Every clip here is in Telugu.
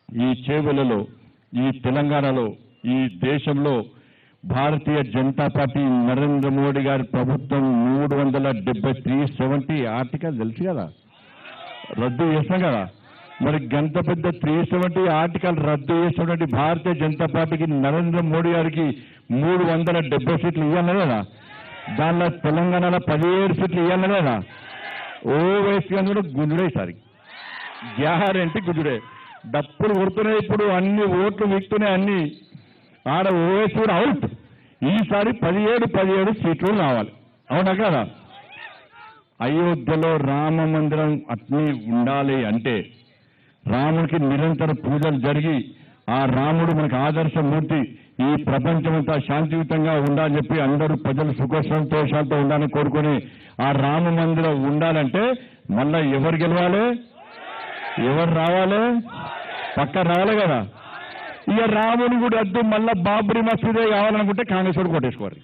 ఈ చేవెళ్లలో, ఈ తెలంగాణలో, ఈ దేశంలో భారతీయ జనతా పార్టీ నరేంద్ర మోడీ గారి ప్రభుత్వం 373 ఆర్టికల్ తెలుసు కదా, రద్దు చేస్తాం కదా. మరి గంత పెద్ద 370 ఆర్టికల్ రద్దు చేసినటువంటి భారతీయ జనతా పార్టీకి నరేంద్ర మోడీ గారికి 370 సీట్లు ఇవ్వాలి కదా. దానిలో తెలంగాణలో 17 సీట్లు ఇవ్వాలి కదా. ఓవైసీ కూడా గుంజుడే, ఈసారి గ్యారెంటీ గుంజుడే. డప్పులు కొడుతున్నాయి, ఇప్పుడు అన్ని ఓట్లు వీక్తున్నాయి, అన్ని ఆడ ఓవైసీ కూడా అవుట్. ఈసారి 17 సీట్లు రావాలి, అవునా కదా. అయోధ్యలో రామ మందిరం అట్నే ఉండాలి అంటే రాముడికి నిరంతర పూజలు జరిగి ఆ రాముడు మనకు ఆదర్శమూర్తి, ఈ ప్రపంచమంతా శాంతియుతంగా ఉండాలని చెప్పి అందరూ ప్రజలు సుఖ సంతోషాలతో ఉండాలని కోరుకొని ఆ రామ మందిరం ఉండాలంటే మళ్ళా ఎవరు గెలవాలి, ఎవరు రావాలి, పక్క రావాలి కదా. ఇక రాముడు కూడా వద్దు, మళ్ళా బాబ్రీ మసీదే కావాలనుకుంటే కాంగ్రెస్ వాడు కొట్టేసుకోవాలి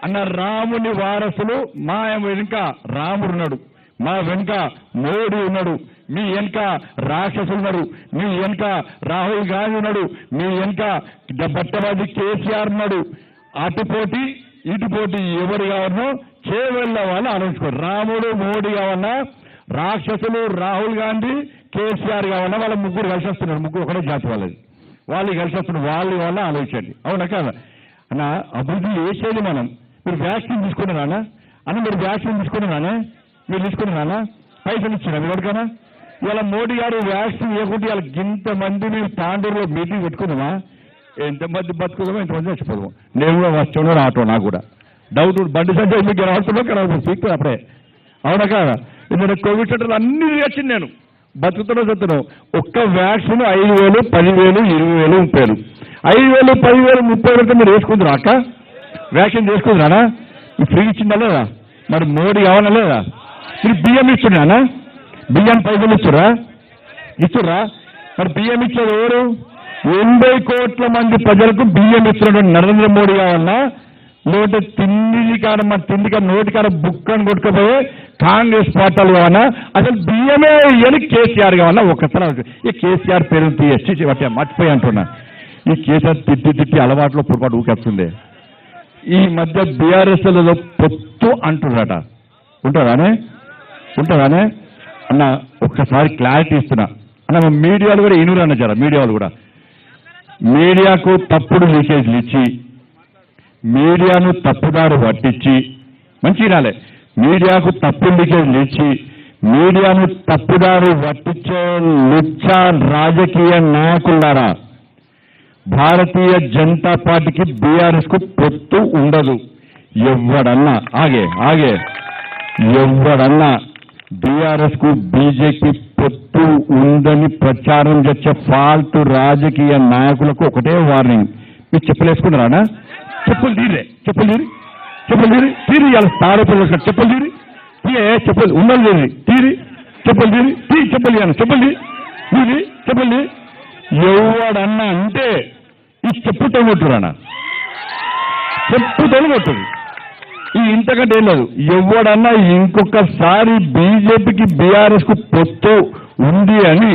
అన్న. రాముని వారసులు మా వెనుక రాముడు ఉన్నాడు, మా వెనుక మోడీ ఉన్నాడు, మీ వెనుక రాక్షసులు ఉన్నాడు, మీ వెనుక రాహుల్ గాంధీ ఉన్నాడు, మీ వెనుక బట్టబాజీ కేసీఆర్ ఉన్నాడు. అటుపోటీ ఇటుపోటీ ఎవరు కావాలనో చేవెళ్ళ వాళ్ళు ఆలోచించుకోరు. రాముడు మోడీ కావాలన్నా, రాక్షసులు రాహుల్ గాంధీ కేసీఆర్ కావాలన్నా వాళ్ళ ముగ్గురు కలిసి వస్తున్నారు. ముగ్గురు ఒకటే జాతి వాళ్ళది, వాళ్ళు కలిసి వస్తున్నారు. వాళ్ళ వల్ల ఆలోచించండి, అవునా కదా అన్న. అభివృద్ధి చేసేది మనం. మీరు వ్యాక్సిన్ తీసుకున్నారా అన్న? మీరు వ్యాక్సిన్ తీసుకున్నారా? మీరు తీసుకున్నారా? పైసలు ఇచ్చినా మీరు ఎవరికైనా? ఇవాళ మోడీ గారు వ్యాక్సిన్ ఇవ్వకుంటే ఇవాళ ఇంతమంది మేము తాండూరులో మీటింగ్ పెట్టుకున్నామా? ఎంతమంది బతుకుదామో ఎంతమంది చచ్చిపోదాము. నేను కూడా వచ్చాను ఆటో, నాకు కూడా డౌట్. బండి సంజయ్ మీకు రావస్తుందో కదా పీక్తుంది అప్పుడే, అవునా కదా. ఇప్పుడు కోవిడ్ సెంటర్లు అన్ని వచ్చింది, నేను బతుకుతున్నా చెప్తున్నాను. ఒక్క వ్యాక్సిన్ 5,000, 10,000, 20,000, 30,000. 5,000, 10,000, 30,000 మీరు వేసుకుంటారా అక్క? వ్యాక్సిన్ చేసుకుంటారా? ఫ్రీ ఇచ్చిందా లేదా? మరి మోడీ కావాలా లేదా? మీరు బియ్యం ఇచ్చున్నానా? బియ్యం పైసలు ఇచ్చురా? మరి బియ్యం ఇచ్చేది ఎవరు? 80 కోట్ల మంది ప్రజలకు బియ్యం ఇచ్చినటువంటి నరేంద్ర మోడీ కావాలన్నా, లేకపోతే తిండి కాడ నోటి కాడ బుక్కని కొట్టుకుపోయే కాంగ్రెస్ పార్టీలు కావాలన్నా, అసలు బియ్యమే ఇయ్యని కేసీఆర్ కావాలన్నా? ఒక్కసారి ఈ కేసీఆర్ పేరు తీసి మర్చిపోయి అంటున్నా. ఈ కేసీఆర్ తిట్టి అలవాట్లో పొరపాటు ఊకేస్తుంది. ఈ మధ్య బీఆర్ఎస్లలో పొత్తు అంటున్నారట, ఉంటుందానే అన్న? ఒక్కసారి క్లారిటీ ఇస్తున్నా అన్న. మీడియాలు కూడా ఇనురు అన్న జర, మీడియాలు కూడా మీడియాకు తప్పుడు లీకేజ్లు ఇచ్చి, మీడియాను తప్పుదారు పట్టించి, మంచి రాలే, మీడియాకు తప్పుడు లీకేజ్లు ఇచ్చి మీడియాను తప్పుదారు పట్టించే లుచ్చా రాజకీయ నాయకులారా, భారతీయ జనతా పార్టీకి బీఆర్ఎస్ కు పొత్తు ఉండదు. ఎవడన్నా ఎవడన్నా బీఆర్ఎస్ కు బీజేపీ పొత్తు ఉందని ప్రచారం చేసే ఫాల్తు రాజకీయ నాయకులకు ఒకటే వార్నింగ్. మీరు చెప్పులేసుకున్నారా? చెప్పులు తీరి ఇలా తాడపల్లి చెప్పులు చెప్పులు ఉన్నది తీరి చెప్పులు ఎవడన్నా అంటే ఈ చెప్పుతో కొట్టురానా? చెప్పుతో కొట్టుడు. ఈ ఇంతకంటే ఏం లేదు. ఎవడన్నా ఇంకొకసారి బీజేపీకి బీఆర్ఎస్ కు పొత్తు ఉంది అని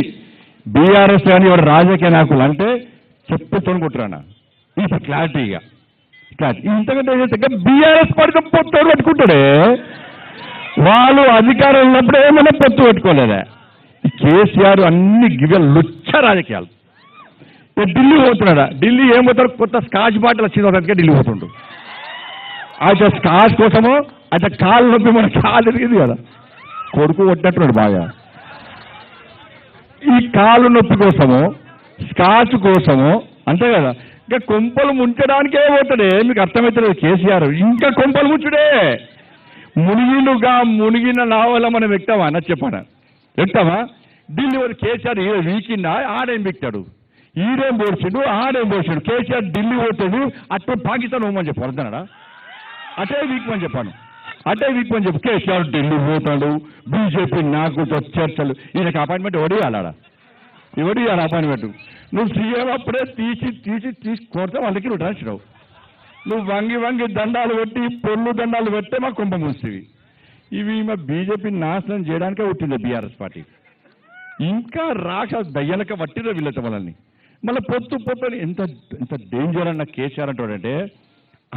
బీఆర్ఎస్ కానీ ఎవరు రాజకీయ నాయకులు అంటే చెప్పుతో కొట్టురానా? ఇది క్లారిటీగా ఇంతకంటే బీఆర్ఎస్ పార్టీ పొత్తు పెట్టుకుంటాడే. వాళ్ళు అధికారం ఉన్నప్పుడు ఏమైనా పొత్తు పెట్టుకోలేదా? ఈ కేసీఆర్ అన్ని లుచ్చ రాజకీయాలు. ఢిల్లీ పోతున్నాడా? ఢిల్లీ ఏం పోతాడు? కొత్త స్కాచ్ బాటిల్ వచ్చింది, ఢిల్లీ పోతుండు. అయితే స్కాచ్ కోసమో అయితే కాళ్ళు నొప్పి, మన కాలు ఎరిగింది కదా, కొడుకు కొట్టినట్టున్నాడు బాగా. ఈ కాలు నొప్పి కోసమో స్కాచ్ కోసమో అంతే కదా, ఇంకా కొంపలు ముంచడానికే పోతాడే. మీకు అర్థమవుతలేదు కేసీఆర్. ఇంకా కొంపలు ముంచుడే. మునిగిన నావల మనం ఎక్కుతామా అన్న? చెప్పానా? ఎక్కుతామా? ఢిల్లీ వాడు కేసీఆర్ వీకిందా? ఆడేం బిక్తాడు, ఈడేం పోడ్చాడు, ఆడేం పోడ్చాడు. కేసీఆర్ ఢిల్లీ పోతాడు, అటు పాకిస్తాన్ పోమని చెప్పు, అర్థనాడా? అటే వీక్మని చెప్పాను, చెప్పు. కేసీఆర్ ఢిల్లీ పోతాడు, బీజేపీ నాకు చర్చలు. ఈయనకి అపాయింట్మెంట్ ఎవడియాలాడా? అపాయింట్మెంట్? నువ్వు సీఎం అప్పుడే తీసి కొడితే వాళ్ళకి నువ్వు రాసినావు. నువ్వు వంగి దండాలు పెట్టి, పొల్లు దండాలు పెడితే మాకు కుంభ మూసేవి. ఇవి మా బీజేపీ నాశనం చేయడానికే పుట్టింది బీఆర్ఎస్ పార్టీ. ఇంకా రాక దయ్యనక వట్టిన వీళ్ళతో వాళ్ళని మళ్ళీ పొత్తు అని ఎంత ఎంత డేంజర్ అన్న కేసీఆర్ అంటాడంటే,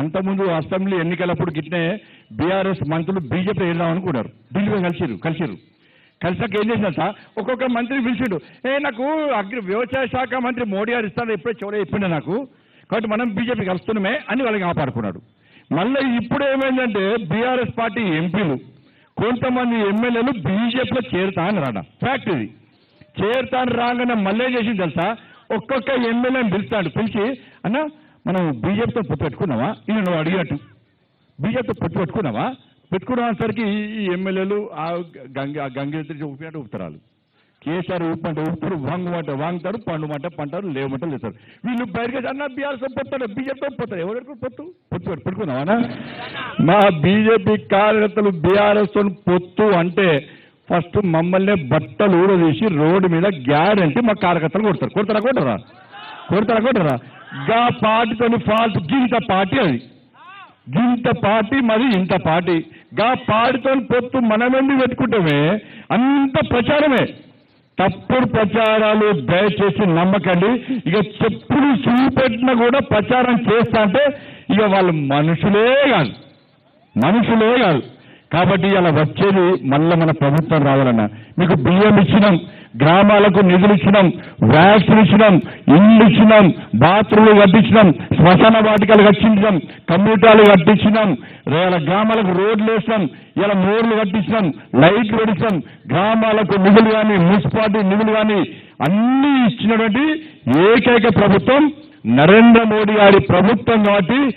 అంతకుముందు అసెంబ్లీ ఎన్నికలప్పుడు గిట్నే బీఆర్ఎస్ మంత్రులు బీజేపీ వెళ్దాం అనుకున్నారు. ఢిల్లీలో కలిసాక ఏం చేసినంత ఒక్కొక్క మంత్రి పిలిచిండు, నాకు వ్యవసాయ శాఖ మంత్రి మోడీ గారు ఇస్తాను ఎప్పుడే చెవుడే చెప్పిండే నాకు, కాబట్టి మనం బీజేపీ కలుస్తున్నామే అని వాళ్ళకి కాపాడుకున్నాడు. మళ్ళీ ఇప్పుడు ఏమైందంటే బీఆర్ఎస్ పార్టీ ఎంపీలు కొంతమంది ఎమ్మెల్యేలు బీజేపీలో చేరుతా అని రాడా ఫ్యాక్ట్ ఇది. చేరుతాను రాగానే మళ్ళీ ఏం చేసింది తెలుసా, ఒక్కొక్క ఎమ్మెల్యేని పిలిచి అన్న మనం బీజేపీతో పొత్తు పెట్టుకున్నావా, ఈయన నువ్వు అడిగినట్టు బీజేపీతో పొత్తు పెట్టుకునేసరికి ఈ ఎమ్మెల్యేలు ఆ గంగేత్రి ఊపినట్టు ఊపుతారు. కేసీఆర్ ఊపంటే ఊపుతారు, వాంగుతారు, పంటారు, లేవమంటే లేస్తారు. వీళ్ళు బయటకు అన్న బీఆర్ఎస్ పోతాడు, బీజేపీతో పోతారు. ఎవరు పొత్తు పెట్టుకున్నావా? మా బీజేపీ కార్యకర్తలు బీఆర్ఎస్ పొత్తు అంటే ఫస్ట్ మమ్మల్ని బట్టలు ఊడదీసి రోడ్డు మీద గ్యారంటీ మా కార్యకర్తలు కొడతారా? గా పార్టీతో ఫాల్ట్ గింత పార్టీ అది, గింత పార్టీ మరి ఇంత పార్టీ. గా పార్టీతో పొత్తు మనమెండి పెట్టుకుంటామే, అంత ప్రచారమే, తప్పుడు ప్రచారాలు దయచేసి నమ్మకండి. ఇక చెప్పులు చూపెట్టినా కూడా ప్రచారం చేస్తా అంటే ఇక వాళ్ళు మనుషులే కాదు. కాబట్టి ఇలా వచ్చేది మళ్ళీ మన ప్రభుత్వం రావాలన్నా, మీకు బియ్యం ఇచ్చినాం, గ్రామాలకు నిధులు ఇచ్చినాం, వ్యాక్సిన్ ఇచ్చినాం, ఇల్లు ఇచ్చినాం, బాత్రూమ్లు కట్టించినాం, శ్మశాన వాటికలు కట్టించినాం, కమ్యూనిటాలు కట్టించినాం, ఇలా గ్రామాలకు రోడ్లు వేసినాం, ఇలా మోర్లు కట్టించినాం, లైట్లు పెట్టించాం, గ్రామాలకు నిధులు కానీ మున్సిపాలిటీ నిధులు కానీ అన్నీ ఇచ్చినటువంటి ఏకైక ప్రభుత్వం నరేంద్ర మోడీ గారి ప్రభుత్వం కాబట్టి